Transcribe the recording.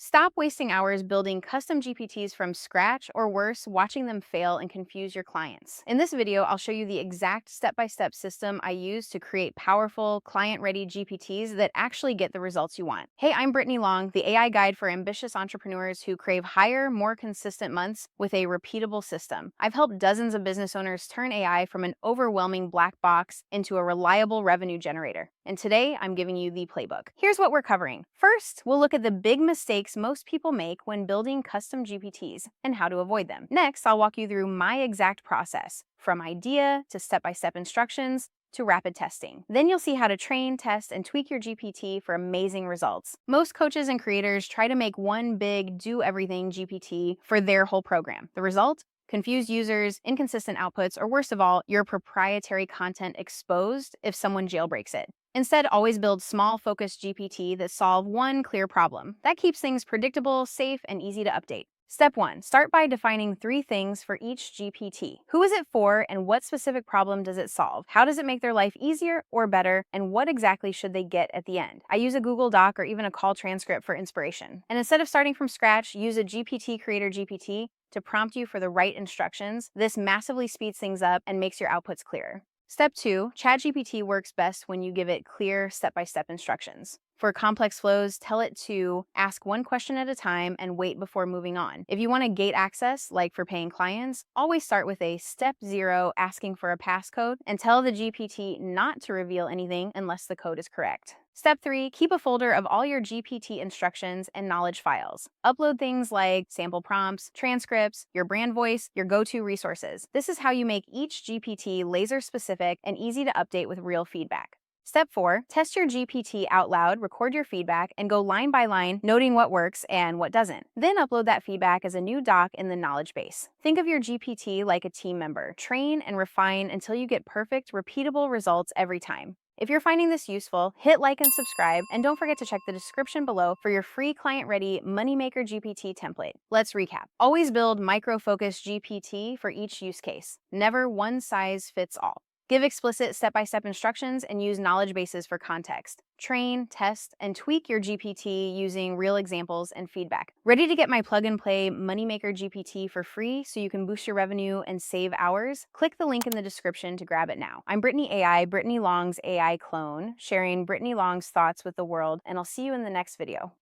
Stop wasting hours building custom GPTs from scratch, or worse, watching them fail and confuse your clients. In this video, I'll show you the exact step-by-step system I use to create powerful, client-ready GPTs that actually get the results you want. Hey, I'm Brittany Long, the AI guide for ambitious entrepreneurs who crave higher, more consistent months with a repeatable system. I've helped dozens of business owners turn AI from an overwhelming black box into a reliable revenue generator. And today, I'm giving you the playbook. Here's what we're covering. First, we'll look at the big mistakes most people make when building custom GPTs and how to avoid them. Next, I'll walk you through my exact process, from idea to step-by-step instructions to rapid testing. Then you'll see how to train, test, and tweak your GPT for amazing results. Most coaches and creators try to make one big do-everything GPT for their whole program. The result? Confused users, inconsistent outputs, or worst of all, your proprietary content exposed if someone jailbreaks it. Instead, always build small, focused GPT that solve one clear problem. That keeps things predictable, safe, and easy to update. Step 1. Start by defining 3 things for each GPT. Who is it for, and what specific problem does it solve? How does it make their life easier or better, and what exactly should they get at the end? I use a Google Doc or even a call transcript for inspiration. And instead of starting from scratch, use a GPT Creator GPT to prompt you for the right instructions. This massively speeds things up and makes your outputs clearer. Step 2, ChatGPT works best when you give it clear step-by-step instructions. For complex flows, tell it to ask one question at a time and wait before moving on. If you want to gate access, like for paying clients, always start with a step 0 asking for a passcode and tell the GPT not to reveal anything unless the code is correct. Step 3, keep a folder of all your GPT instructions and knowledge files. Upload things like sample prompts, transcripts, your brand voice, your go-to resources. This is how you make each GPT laser-specific and easy to update with real feedback. Step 4, test your GPT out loud, record your feedback, and go line by line, noting what works and what doesn't. Then upload that feedback as a new doc in the knowledge base. Think of your GPT like a team member. Train and refine until you get perfect, repeatable results every time. If you're finding this useful, hit like and subscribe, and don't forget to check the description below for your free client-ready Moneymaker GPT template. Let's recap. Always build micro-focused GPT for each use case. Never one size fits all. Give explicit step-by-step instructions and use knowledge bases for context. Train, test, and tweak your GPT using real examples and feedback. Ready to get my plug-and-play Moneymaker GPT for free so you can boost your revenue and save hours? Click the link in the description to grab it now. I'm Brittany AI, Brittany Long's AI clone, sharing Brittany Long's thoughts with the world, and I'll see you in the next video.